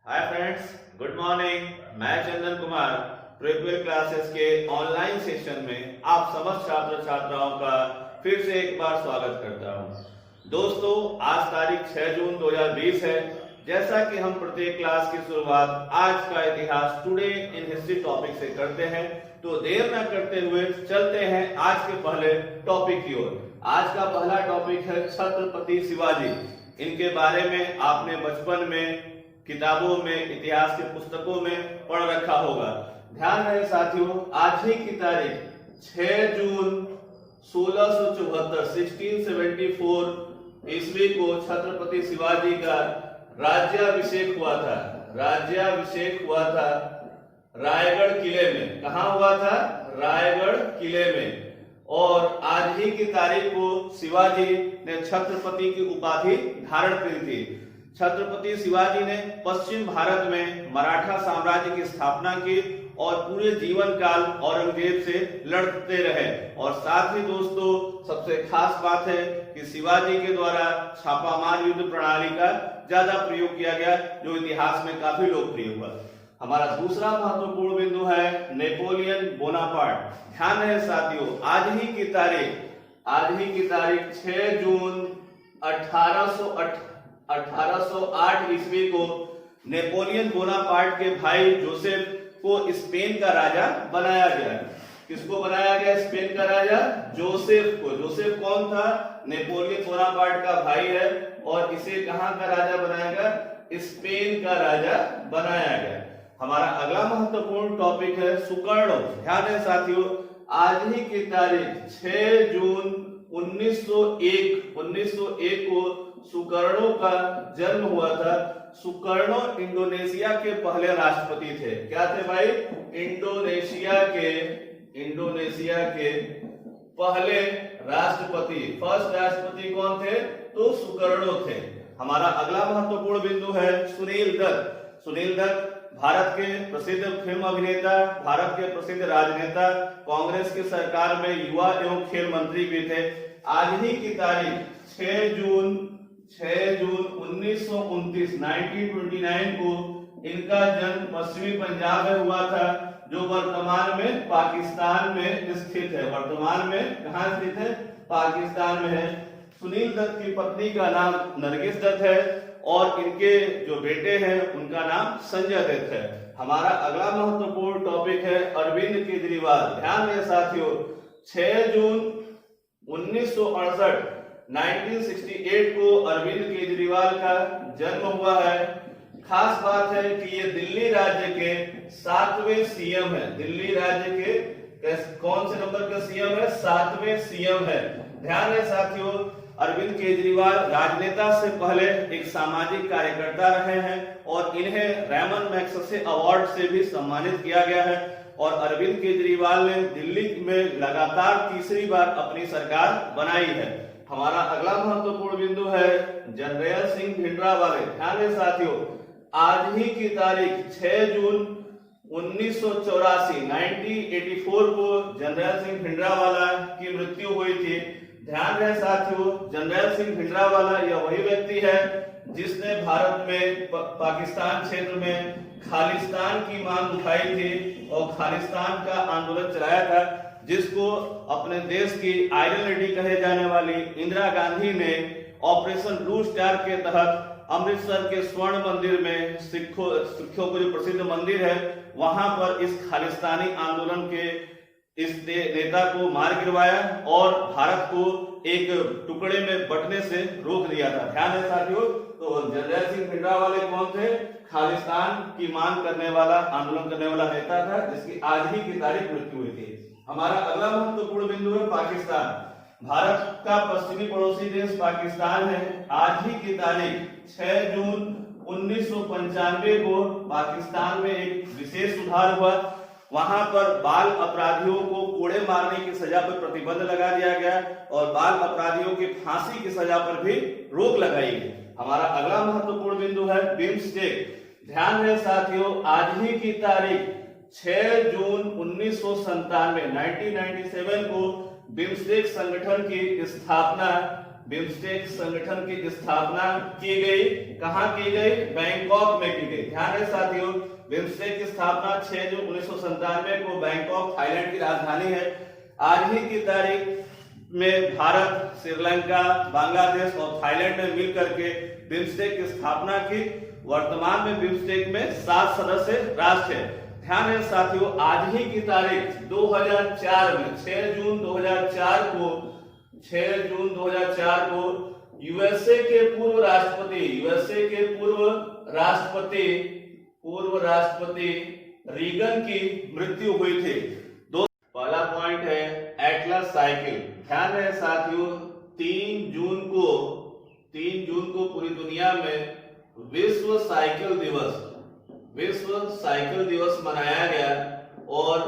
Hi friends, good morning. मैं Chandan Kumar prequel classes के online session में आप समस्त छात्र छात्राओं का फिर से एक बार स्वागत करता हूं। दोस्तों, आज तारीख 6 जून 2020 है। जैसा कि हम प्रत्येक क्लास की शुरुआत आज का इतिहास टुडे इन हिस्ट्री टॉपिक से करते हैं, तो देर न करते हुए चलते हैं आज के पहले टॉपिक की ओर। आज का पहला टॉपिक है छत्रपति शिवाजी। इनके बारे में आपने बचपन में किताबों में, इतिहास के पुस्तकों में पढ़ रखा होगा। ध्यान रहे साथियों, आज ही की तारीख 6 जून 1674 ईस्वी को छत्रपति शिवाजी का राज्याभिषेक हुआ था। राज्याभिषेक हुआ था रायगढ़ किले में। कहां हुआ था? रायगढ़ किले में। और आज ही की तारीख को शिवाजी ने छत्रपति की उपाधि धारण की थी। छत्रपति शिवाजी ने पश्चिम भारत में मराठा साम्राज्य की स्थापना की और पूरे जीवन काल औरंगजेब से लड़ते रहे। और साथ ही दोस्तों, सबसे खास बात है कि शिवाजी के द्वारा छापामार युद्ध प्रणाली का ज्यादा प्रयोग किया गया, जो इतिहास में काफी लोकप्रिय हुआ। हमारा दूसरा महत्वपूर्ण बिंदु है नेपोलियन बोनापार्ट। ध्यान रहे साथियों, आज ही की तारीख 6 जून 1808 ईस्वी को नेपोलियन बोनापार्ट के भाई जोसेफ को स्पेन का राजा बनाया गया। किसको बनाया गया स्पेन का राजा? जोसेफ को। जोसेफ कौन था? नेपोलियन बोनापार्ट का भाई है और इसे कहां का राजा बनाया गया? स्पेन का राजा बनाया गया। हमारा अगला महत्वपूर्ण टॉपिक है सुकर्णो। ध्यान दें साथियों, आज ही की तारीख 6 जून 1901 को सुकर्णो का जन्म हुआ था। सुकर्णो इंडोनेशिया के पहले राष्ट्रपति थे। क्या थे भाई? इंडोनेशिया के पहले राष्ट्रपति। फर्स्ट राष्ट्रपति कौन थे? तो सुकर्णो थे। हमारा अगला महत्वपूर्ण बिंदु है सुनील दत्त। सुनील दत्त भारत के प्रसिद्ध फिल्म अभिनेता, भारत के प्रसिद्ध राजनेता, कांग्रेस की सरकार में युवा एवं खेल मंत्री भी थे। आज ही की तारीख 6 जून 1929 को इनका जन्म पश्चिमी पंजाब में हुआ था, जो वर्तमान में पाकिस्तान में स्थित है। वर्तमान में कहां स्थित है? पाकिस्तान में है। सुनील दत्त की पत्नी का नाम नरगिस दत्त है और इनके जो बेटे हैं उनका नाम संजय दत्त है। हमारा अगला महत्वपूर्ण टॉपिक है अरविंद केजरीवाल। ध्यान दें साथियों, 6 जून 1968 को अरविंद केजरीवाल का जन्म हुआ है। खास बात है कि ये दिल्ली राज्य के 7वें सीएम है। दिल्ली राज्य के कौन से नंबर का सीएम है? 7वें सीएम है। ध्यान रहे साथियों, अरविंद केजरीवाल राजनेता से पहले एक सामाजिक कार्यकर्ता रहे हैं और इन्हें रैमन मैग्सेसे अवार्ड से भी सम्मानित किया गया है। और अरविंद केजरीवाल ने दिल्ली में लगातार तीसरी बार अपनी सरकार बनाई है। हमारा अगला महत्वपूर्ण बिंदु है जनरल सिंह भिंडरावाले। ध्यान दें साथियों, आज ही की तारीख 6 जून 1984 को जनरल सिंह भिंडरावाला की मृत्यु हुई थी। ध्यान रहे साथियों, जनरल सिंह भिंडरावाला यह वही व्यक्ति है जिसने भारत में पाकिस्तान क्षेत्र में खालिस्तान की मांग उठाई थी और खालिस्तान का आंदोलन चलाया था, जिसको अपने देश की आयरन लेडी कहे जाने वाली इंदिरा गांधी ने ऑपरेशन ब्लू स्टार के तहत अमृतसर के स्वर्ण मंदिर में सिखों को जो प्रसिद्ध मंदिर है, वहां पर इस खालिस्तानी आंदोलन के इस नेता को मार गिरवाया और भारत को एक टुकड़े में बंटने से रोक दिया था। ध्यान है साथियों, तो जनरल सिंह भिंडरावाले कौन थे? खालिस्तान की मांग करने वाला, आंदोलन करने वाला नेता था, जिसकी आज ही की तारीख मृत्यु हुई थी। हमारा अगला महत्वपूर्ण बिंदु है पाकिस्तान। भारत का पश्चिमी पड़ोसी देश पाकिस्तान है। आज ही की तारीख 6 जून 1995 को पाकिस्तान में एक विशेष सुधार हुआ। वहां पर बाल अपराधियों को कोड़े मारने की सजा पर प्रतिबंध लगा दिया गया और बाल अपराधियों की फांसी की सजा पर भी रोक लगाई गई। हमारा अगला महत्वपूर्ण बिंदु है बिम्स्टेक। ध्यान रहे साथियों, आज ही की तारीख 6 जून 1997 को बिम्स्टेक संगठन की स्थापना बिम्स्टेक संगठन की स्थापना की गई। कहां की गई? बैंकॉक में की गई। ध्यान रहे साथियों, बिम्स्टेक की स्थापना 6 जून 1997 को बैंकॉक थाईलैंड की राजधानी है। आज ही की तारीख में भारत, श्रीलंका, बांग्लादेश और थाईलैंड ने मिलकर के बिम्स्टेक की स्थापना की। वर्तमान में बिम्स्टेक में 7 सदस्य राष्ट्र है। ध्यान रहे साथियों, आज ही की तारीख 2004 में 6 जून 2004 को यूएसए के पूर्व राष्ट्रपति रीगन की मृत्यु हुई थी। पहला पॉइंट है एटलस साइकिल। ध्यान रहे साथियों, 3 जून को पूरी दुनिया में विश्व साइकिल दिवस मनाया गया और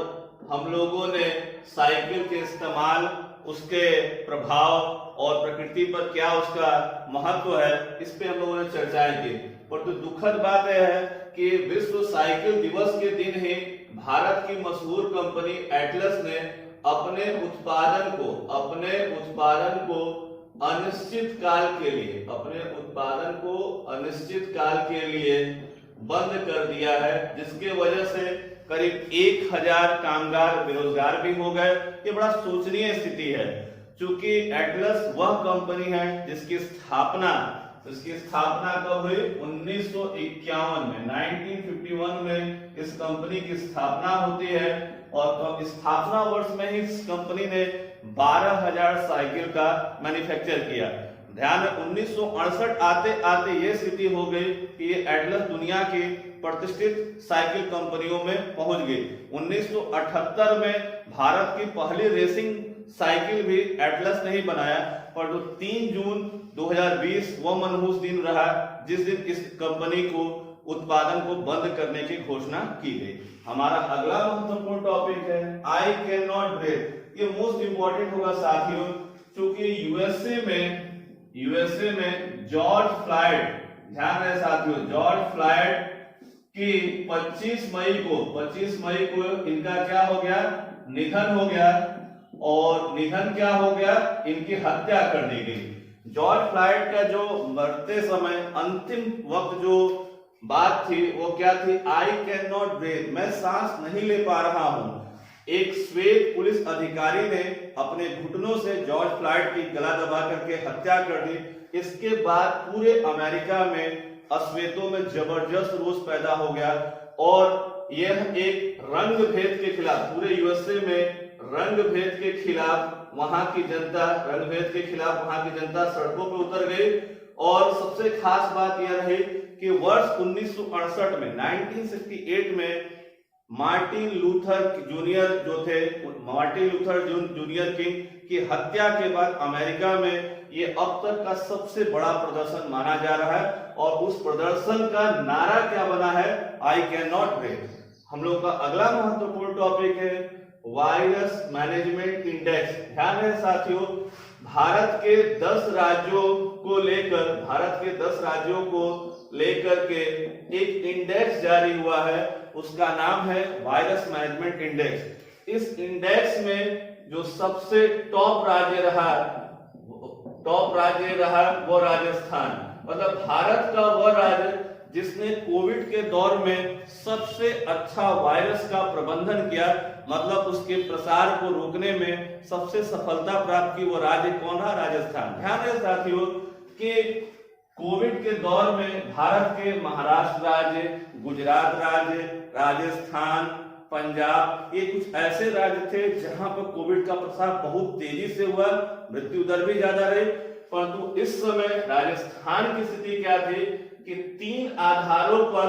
हम लोगों ने साइकिल के इस्तेमाल, उसके प्रभाव और प्रकृति पर क्या उसका महत्व है, इस पे हम लोगों ने चर्चाएं की। पर तो दुखद बात यह है कि विश्व साइकिल दिवस के दिन ही भारत की मशहूर कंपनी एटलस ने अपने उत्पादन को अनिश्चित काल के लिए बंद कर दिया है, जिसके वजह से करीब 1000 कामगार बेरोजगार भी हो गए। ये बड़ा शोचनीय स्थिति है, क्योंकि एटलस वह कंपनी है जिसकी स्थापना कब हुई? 1951 में, 1951 में इस कंपनी की स्थापना होती है और स्थापना वर्ष में ही इस कंपनी ने 12,000 साइकिल का मैन्युफैक्चर किया। ध्यान में 1968 आते ये स्थिति हो गई कि ये एटलस दुनिया की प्रतिष्ठित साइकिल कंपनियों में पहुंच गई। 1978 में भारत की पहली रेसिंग साइकिल भी एटलस ने ही बनाया, पर 3 जून 2020 वह मनहूस दिन रहा जिस दिन इस कंपनी को उत्पादन को बंद करने की घोषणा की गई। हमारा अगला महत्वपूर्ण टॉपिक है आई कैन नॉट ब्रेथ। ये मोस्ट इंपॉर्टेंट होगा साथियों, क्योंकि यूएसए में जॉर्ज फ्लॉयड, ध्यान रहे साथियों, जॉर्ज फ्लॉयड की 25 मई को इनका क्या हो गया? निधन हो गया। और निधन क्या हो गया? इनकी हत्या कर दी गई। जॉर्ज फ्लॉयड का जो मरते समय अंतिम वक्त जो बात थी वो क्या थी? आई कैन नॉट ब्रीथ, मैं सांस नहीं ले पा रहा हूं। एक श्वेत पुलिस अधिकारी ने अपने घुटनों से जॉर्ज फ्लॉयड की गला दबा करके हत्या कर दी। इसके बाद पूरे अमेरिका में अश्वेतों में जबरदस्त रोष पैदा हो गया और यह एक रंग भेद के खिलाफ, पूरे यूएसए में रंग भेद के खिलाफ वहां की जनता सड़कों पर उतर गई। और सबसे खास बात यह रही कि वर्ष 1968 में 1968 में मार्टिन लूथर जूनियर किंग की हत्या के बाद अमेरिका में ये अब तक का सबसे बड़ा प्रदर्शन माना जा रहा है और उस प्रदर्शन का नारा क्या बना है? I can not breathe. हम लोग का अगला महत्वपूर्ण टॉपिक है वायरस मैनेजमेंट इंडेक्स। ध्यान रहे साथियों, भारत के 10 राज्यों को लेकर के एक इंडेक्स जारी हुआ है, उसका नाम है वायरस मैनेजमेंट इंडेक्स। इस इंडेक्स में जो सबसे टॉप राज्य रहा वो राजस्थान, मतलब भारत का वह राज्य जिसने कोविड के दौर में सबसे अच्छा वायरस का प्रबंधन किया, मतलब उसके प्रसार को रोकने में सबसे सफलता प्राप्त की, वो राज्य कौन रहा? राजस्थान। ध्यान रहे साथियों कि कोविड के दौर में भारत के महाराष्ट्र राज्य, गुजरात राज्य, राजस्थान, पंजाब, ये कुछ ऐसे राज्य थे जहां पर कोविड का प्रसार बहुत तेजी से हुआ, मृत्यु दर भी ज्यादा रही। परंतु इस समय राजस्थान की स्थिति क्या थी कि 3 आधारों पर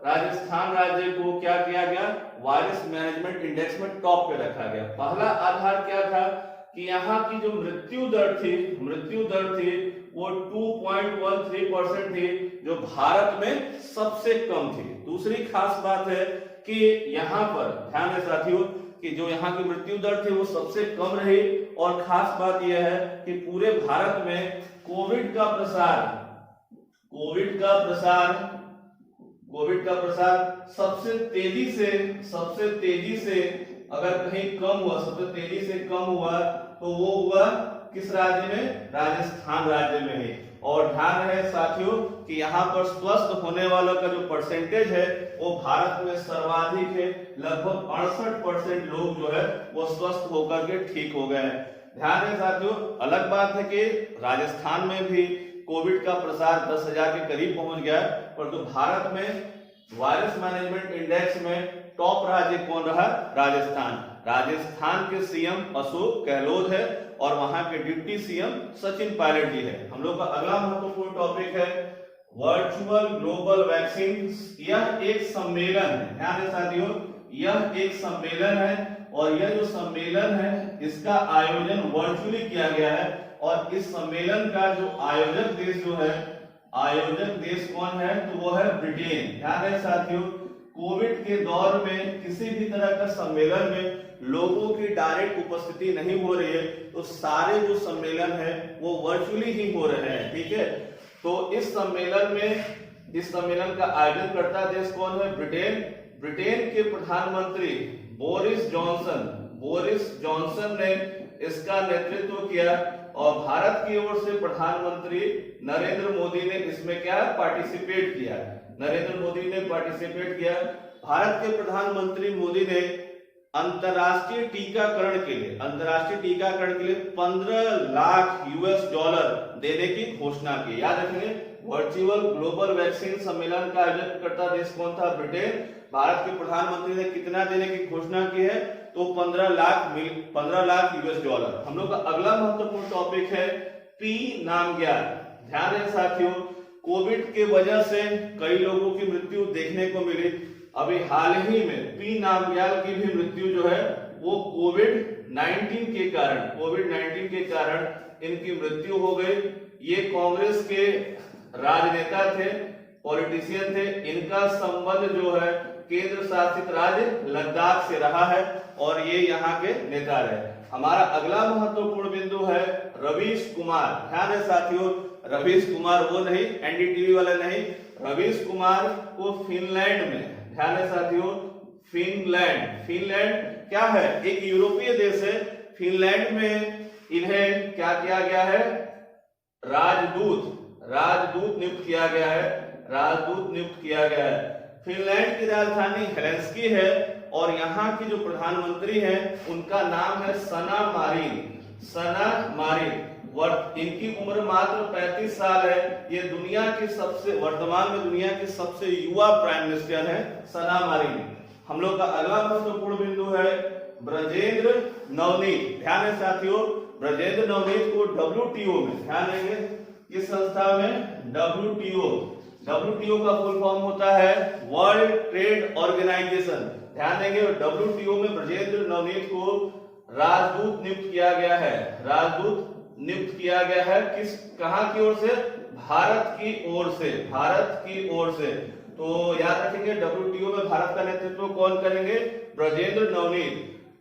राजस्थान राज्य को क्या किया गया? वायरस मैनेजमेंट इंडेक्स में टॉप पे रखा गया। पहला आधार क्या था कि यहाँ की जो मृत्यु दर थी वो 2.13% थी, जो भारत में सबसे कम थी। दूसरी खास बात है कि यहाँ पर ध्यान है साथियों कि जो यहाँ की मृत्यु दर थी वो सबसे कम रही। और खास बात यह है कि पूरे भारत में कोविड का प्रसार सबसे तेजी से अगर कहीं कम हुआ, सबसे तेजी से कम हुआ तो वो हुआ किस राज्य में? राजस्थान राज्य में है। और ध्यान रहे साथियों कि यहाँ पर स्वस्थ होने वालों का जो परसेंटेज है वो भारत में सर्वाधिक है। लगभग 68% लोग जो है वो स्वस्थ होकर के ठीक हो गए हैं। ध्यान रहे साथियों, अलग बात है कि राजस्थान में भी कोविड का प्रसार 10,000 के करीब पहुंच गया, परंतु भारत में वायरस मैनेजमेंट इंडेक्स में टॉप राज्य कौन रहा? राजस्थान। राजस्थान के सीएम अशोक गहलोत है और वहां के डिप्टी सीएम सचिन पायलट जी है। हम लोग का अगला महत्वपूर्ण टॉपिक है वर्चुअल ग्लोबल वैक्सीन। यह एक सम्मेलन है, ध्यान दें साथियों, यह एक सम्मेलन है और यह जो सम्मेलन है इसका आयोजन वर्चुअली किया गया है। और इस सम्मेलन का जो आयोजक देश जो है, आयोजक देश कौन है? तो वो है ब्रिटेन। ध्यान रहे साथियों, कोविड के दौर में किसी भी तरह का सम्मेलन में लोगों की डायरेक्ट उपस्थिति नहीं हो रही है, तो सारे जो सम्मेलन है वो वर्चुअली ही हो रहे हैं। ठीक है, तो इस सम्मेलन का आयोजन करता देश कौन है? ब्रिटेन। ब्रिटेन के प्रधानमंत्री बोरिस जॉनसन ने इसका नेतृत्व किया और भारत की ओर से प्रधानमंत्री नरेंद्र मोदी ने इसमें क्या पार्टिसिपेट किया? नरेंद्र मोदी ने पार्टिसिपेट किया। भारत के प्रधानमंत्री मोदी ने अंतरराष्ट्रीय टीकाकरण के लिए 15 लाख $US देने की घोषणा की। याद रखेंगे, वर्चुअल ग्लोबल वैक्सीन सम्मेलन का आयोजन करता देश कौन था? ब्रिटेन। भारत के प्रधानमंत्री ने कितना देने की घोषणा की है? तो 15 लाख $US। हम लोग का अगला महत्वपूर्ण टॉपिक है पी नामग्याल। ध्यान दें साथियों, कोविड के वजह से कई लोगों की मृत्यु देखने को मिली। अभी हाल ही में पी नामग्याल की भी मृत्यु जो है वो कोविड-19 के कारण इनकी मृत्यु हो गई। ये कांग्रेस के राजनेता थे, पॉलिटिशियन थे। इनका संबंध जो है केंद्र शासित राज्य लद्दाख से रहा है और ये यहाँ के नेता रहे। हमारा अगला महत्वपूर्ण बिंदु है रवीश कुमार। ध्यान है साथियों, रवीश कुमार वो नहीं, एनडीटीवी वाला नहीं, रवीश कुमार को फिनलैंड में, ध्यान है साथियों, फिनलैंड क्या है? एक यूरोपीय देश है। फिनलैंड में इन्हें क्या किया गया है? राजदूत नियुक्त किया गया है। फिनलैंड की राजधानी हेलेंस्की है और यहाँ की जो प्रधानमंत्री हैं उनका नाम है सना मारिन। इनकी उम्र मात्र 35 साल है। ये वर्तमान में दुनिया की सबसे युवा प्राइम मिनिस्टर है सना मारिन। हम लोग का अगला महत्वपूर्ण बिंदु है ब्रजेंद्र नवनीत। ध्यान है साथियों, ब्रजेंद्र नवनीत को WTO में, ध्यान देंगे किस संस्था में? WTO का फुल फॉर्म होता है वर्ल्ड ट्रेड ऑर्गेनाइजेशन। ध्यान देंगे, WTO में ब्रजेंद्र नवनीत को राजदूत नियुक्त किया गया है। कहां की ओर से? भारत की ओर से। तो याद रखेंगे, WTO में भारत का नेतृत्व कौन करेंगे? ब्रजेंद्र नवनीत।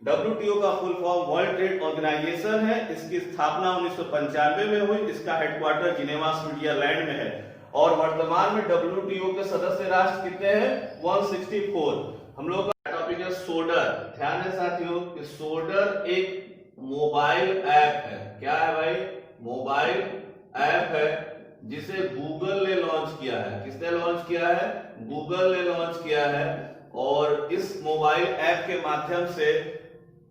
WTO का full form world trade organisation है। इसकी स्थापना 1995 में हुई। इसका हेडक्वार्टर जिनेवा स्विट्जरलैंड में है और वर्तमान में WTO के सदस्य राष्ट्र कितने हैं? 164। हम लोग का टॉपिक है सोडर। ध्यान है साथियों कि सोडर एक मोबाइल ऐप है। क्या है भाई? मोबाइल ऐप है जिसे गूगल ने लॉन्च किया है। किसने लॉन्च किया है? गूगल ने लॉन्च किया है। और इस मोबाइल ऐप के माध्यम से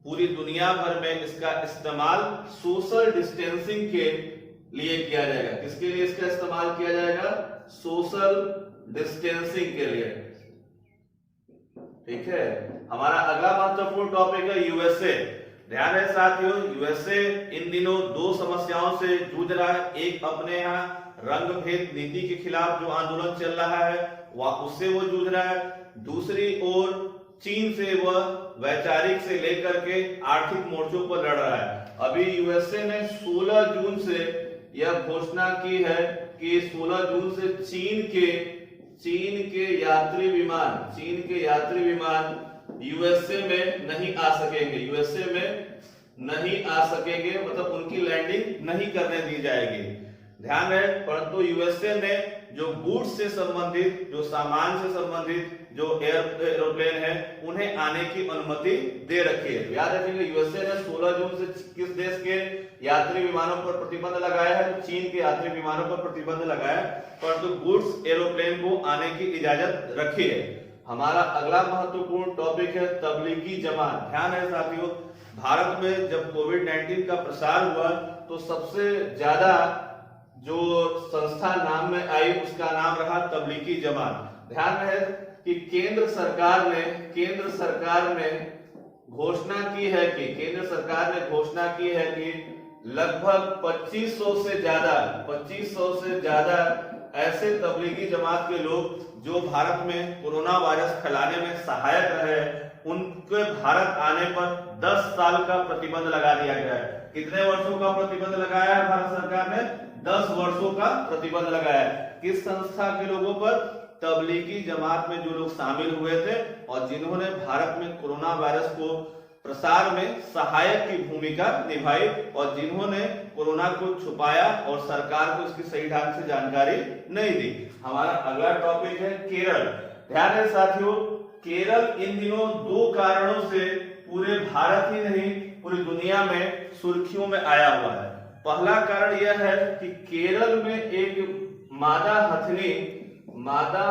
पूरी दुनिया भर में इसका इस्तेमाल सोशल डिस्टेंसिंग के लिए किया जाएगा। किसके लिए इसका इस्तेमाल किया जाएगा? सोशल डिस्टेंसिंग के लिए। ठीक है, हमारा अगला महत्वपूर्ण टॉपिक है यूएसए। ध्यान है साथियों, यूएसए इन दिनों दो समस्याओं से जूझ रहा है। एक अपने यहाँ रंग भेद नीति के खिलाफ जो आंदोलन चल रहा है उससे वो जूझ रहा है। दूसरी ओर चीन से वह वैचारिक से लेकर के आर्थिक मोर्चों पर लड़ रहा है। अभी यूएसए ने 16 जून से यह घोषणा की है कि 16 जून से चीन के यात्री विमान यूएसए में नहीं आ सकेंगे, मतलब उनकी लैंडिंग नहीं करने दी जाएगी। ध्यान है, परंतु यूएसए ने जो गुड्स से संबंधित, जो सामान से संबंधित जो एरोप्लेन है उन्हें आने की अनुमति दे रखी है। याद रखेंगे यूएसए ने 16 जून से किस देश के यात्री विमानों पर प्रतिबंध लगाया है? तो चीन के यात्री विमानों पर प्रतिबंध लगाया, परंतु गुड्स एरोप्लेन को आने की इजाजत रखी है। हमारा अगला महत्वपूर्ण टॉपिक है तबलीगी जमात। ध्यान है साथियों, भारत में जब कोविड-19 का प्रसार हुआ तो सबसे ज्यादा जो संस्था नाम में आई उसका नाम रहा तबलीगी जमात। ध्यान है कि केंद्र सरकार ने घोषणा की है कि लगभग 2500 से ज्यादा ऐसे तबलीगी जमात के लोग जो भारत में कोरोना वायरस फैलाने में सहायक रहे, उनके भारत आने पर 10 साल का प्रतिबंध लगा दिया गया है। कितने वर्षों का प्रतिबंध लगाया है भारत सरकार ने? 10 वर्षों का प्रतिबंध लगाया है। किस संस्था के लोगों पर? तबलीगी जमात में जो लोग शामिल हुए थे और जिन्होंने भारत में कोरोना वायरस को प्रसार में सहायक की भूमिका निभाई और जिन्होंने कोरोना को छुपाया और सरकार को इसकी सही ढंग से जानकारी नहीं दी। हमारा अगला टॉपिक है केरल। ध्यान है साथियों, केरल इन दिनों 2 कारणों से पूरे भारत ही नहीं पूरी दुनिया में सुर्खियों में आया हुआ है। पहला कारण यह है कि केरल में एक मादा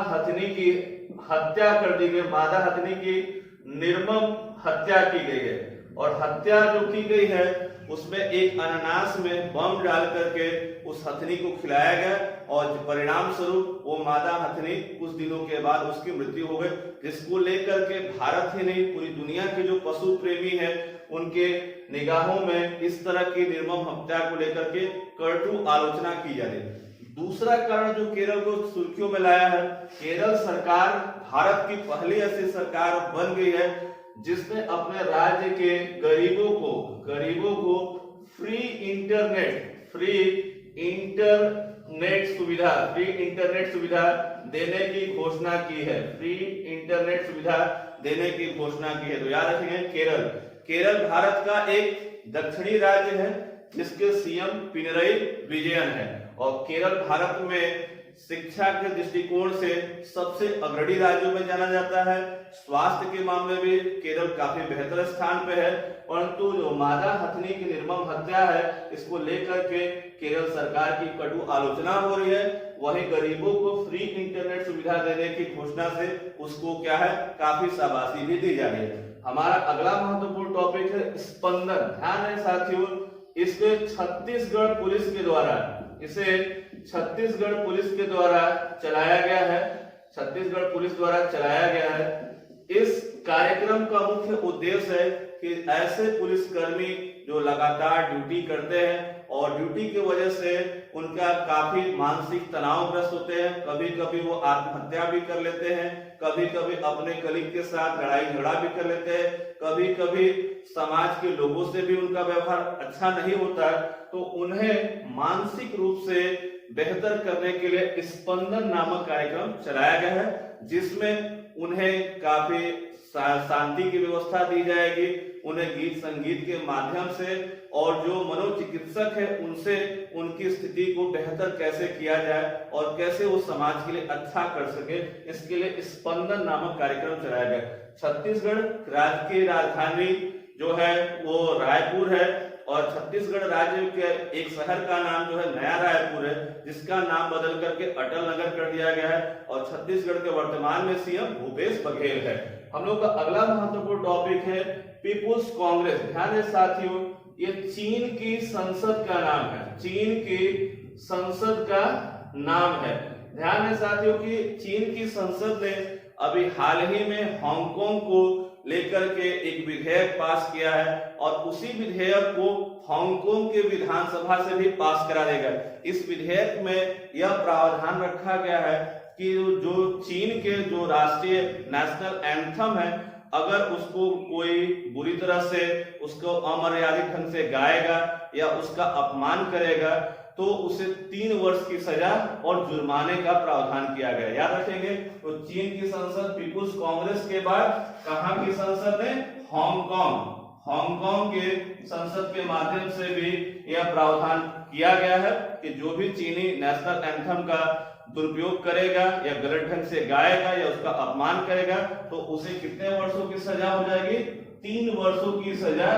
हथनी की हत्या कर दी गई, मादा हथनी की निर्मम हत्या की गई है और हत्या जो की गई है उसमें एक अनानास में बम डाल करके उस हथनी को खिलाया गया और परिणाम स्वरूप वो मादा हथनी कुछ दिनों के बाद उसकी मृत्यु हो गई, जिसको लेकर के भारत ही नहीं पूरी दुनिया के जो पशु प्रेमी हैं उनके निगाहों में इस तरह की निर्मम हत्या को लेकर के कटु आलोचना की जा रही है। दूसरा कारण जो केरल को सुर्खियों में लाया है, केरल सरकार भारत की पहली ऐसी सरकार बन गई है जिसने अपने राज्य के गरीबों को फ्री इंटरनेट सुविधा देने की घोषणा की है। तो याद रखेंगे केरल भारत का एक दक्षिणी राज्य है जिसके सीएम पिनरई विजयन है और केरल भारत में शिक्षा के दृष्टिकोण से सबसे अग्रणी राज्यों में जाना जाता है। स्वास्थ्य के मामले में केरल काफी बेहतर स्थान पे है, परंतु जो मादा हथनी की निर्मम हत्या है इसको लेकर के केरल सरकार की कटु आलोचना हो रही है। वहीं गरीबों को फ्री इंटरनेट सुविधा देने की घोषणा से उसको क्या है काफी शाबाशी भी दी जा रही है। हमारा अगला महत्वपूर्ण टॉपिक है स्पंदन। ध्यान है साथियों, इसे छत्तीसगढ़ पुलिस के द्वारा चलाया गया है। इस कार्यक्रम का मुख्य उद्देश्य है कि ऐसे पुलिसकर्मी जो लगातार ड्यूटी करते हैं और ड्यूटी की वजह से उनका काफी मानसिक तनावग्रस्त होते हैं, कभी कभी वो आत्महत्या भी कर लेते हैं, कभी कभी अपने कलीग के साथ लड़ाई झगड़ा भी कर लेते हैं, कभी कभी समाज के लोगों से भी उनका व्यवहार अच्छा नहीं होता, तो उन्हें मानसिक रूप से बेहतर करने के लिए स्पंदन नामक कार्यक्रम चलाया गया है, जिसमें उन्हें काफी शांति की व्यवस्था दी जाएगी, उन्हें गीत संगीत के माध्यम से और जो मनोचिकित्सक है उनसे उनकी स्थिति को बेहतर कैसे किया जाए और कैसे वो समाज के लिए अच्छा कर सके, इसके लिए स्पंदन नामक कार्यक्रम चलाया गया। छत्तीसगढ़ राज्य की राजधानी जो है वो रायपुर है और छत्तीसगढ़ राज्य के एक शहर का नाम जो है नया रायपुर है, जिसका नाम बदल करके अटल नगर कर दिया गया है और छत्तीसगढ़ के वर्तमान में सीएम भूपेश बघेल है। हम लोग का अगला महत्वपूर्ण टॉपिक है पीपुल्स कांग्रेस। ध्यान है साथियों, ये चीन की संसद का नाम है। ध्यान है साथियों कि चीन की संसद ने अभी हाल ही में हांगकांग को लेकर के एक विधेयक पास किया है और उसी विधेयक को हांगकांग के विधानसभा से भी पास करा देगा। इस विधेयक में यह प्रावधान रखा गया है कि जो चीन के जो राष्ट्रीय नेशनल एंथम है, अगर उसको कोई बुरी तरह से उसको अमर्यादित ढंग से गाएगा या उसका अपमान करेगा तो उसे 3 वर्ष की सजा और जुर्माने का प्रावधान किया गया। याद रखेंगे, तो चीन की संसद पीपुल्स कांग्रेस के बाद कहां की संसद ने? हांगकांग के संसद के माध्यम से भी यह प्रावधान किया गया है कि जो भी चीनी नेशनल एंथम का दुरुपयोग करेगा या गलत ढंग से गाएगा या उसका अपमान करेगा तो उसे कितने वर्षों की सजा हो जाएगी? 3 वर्षों की सजा,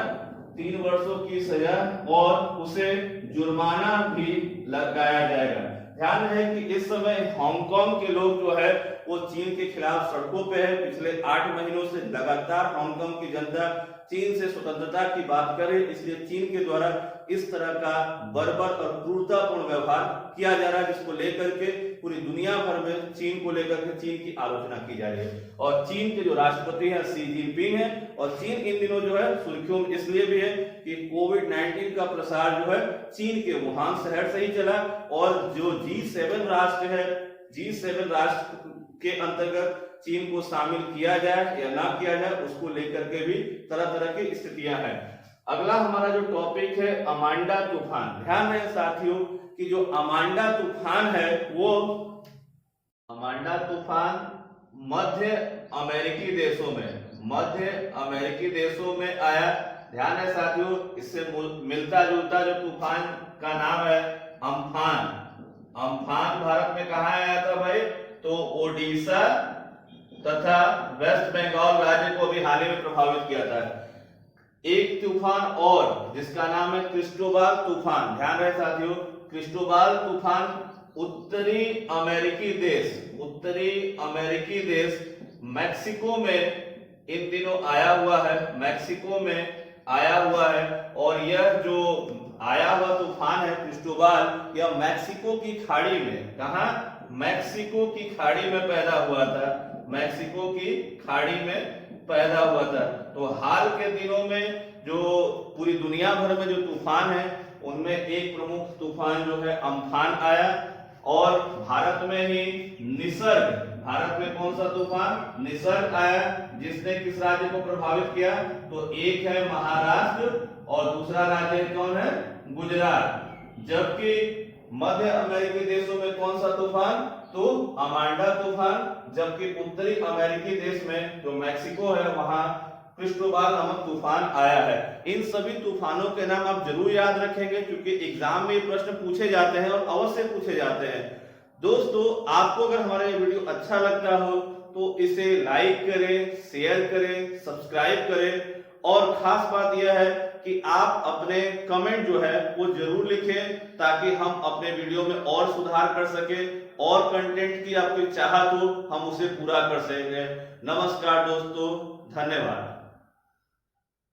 3 वर्षों की सजा और उसे जुर्माना भी लगाया जाएगा। ध्यान रहे कि इस समय हांगकांग के लोग जो है वो चीन के खिलाफ सड़कों पे है। पिछले 8 महीनों से लगातार हांगकांग की जनता चीन से स्वतंत्रता की बात करे, इसलिए चीन के द्वारा इस तरह का बर्बर और क्रूरतापूर्ण व्यवहार किया जा रहा है, जिसको लेकर के पूरी दुनिया भर में चीन को लेकर के चीन की आलोचना की जा रही है। और चीन के जो राष्ट्रपति हैं शी जिनपिंग है, और चीन इन दिनों जो है सुर्खियों में इसलिए भी है कि कोविड-19 का प्रसार जो है चीन के वुहान शहर से ही चला, और जो G7 राष्ट्र है, G7 राष्ट्र के अंतर्गत चीन को शामिल किया जाए या ना किया जाए, उसको लेकर के भी तरह तरह की स्थितियां हैं। अगला हमारा जो टॉपिक है अमांडा तूफान। ध्यान रहे साथियों कि जो अमांडा तूफान है वो अमांडा तूफान मध्य अमेरिकी देशों में आया। ध्यान है साथियों, इससे मिलता जुलता जो तूफान का नाम है अम्फान। अम्फान भारत में कहाँ आया था भाई? तो ओडिशा तथा वेस्ट बंगाल राज्य को भी हाल ही में प्रभावित किया था। एक तूफान और जिसका नाम है क्रिस्टोबाल तूफान। ध्यान रहे साथियों, क्रिस्टोबाल तूफान उत्तरी अमेरिकी देश मैक्सिको में इन दिनों आया हुआ है, और यह जो आया हुआ तूफान है क्रिस्टोबाल, यह मैक्सिको की खाड़ी में, कहा? मैक्सिको की खाड़ी में पैदा हुआ था। तो हाल के दिनों में जो पूरी दुनिया भर में जो तूफान है उनमें एक प्रमुख तूफान जो है अम्फान आया, और भारत में ही निसर्ग, भारत में कौन सा तूफान? निसर्ग आया, जिसने किस राज्य को प्रभावित किया? तो एक है महाराष्ट्र और दूसरा राज्य कौन है? गुजरात। जबकि मध्य अमेरिकी देशों में कौन सा तूफान? तो अमांडा तूफान। जबकि उत्तरी अमेरिकी देश में जो मैक्सिको है वहां क्रिस्टोबाल नामक तूफान आया है। इन सभी तूफानों के नाम आप जरूर याद रखेंगे, क्योंकि एग्जाम में प्रश्न पूछे जाते हैं और अवश्य पूछे जाते हैं। दोस्तों, आपको अगर हमारा ये वीडियो अच्छा लगता हो तो इसे लाइक करें, शेयर करें, सब्सक्राइब करें, और खास बात यह है कि आप अपने कमेंट जो है वो जरूर लिखें, ताकि हम अपने वीडियो में और सुधार कर सके, और कंटेंट की आपकी चाहत हो हम उसे पूरा कर सकें। नमस्कार दोस्तों, धन्यवाद।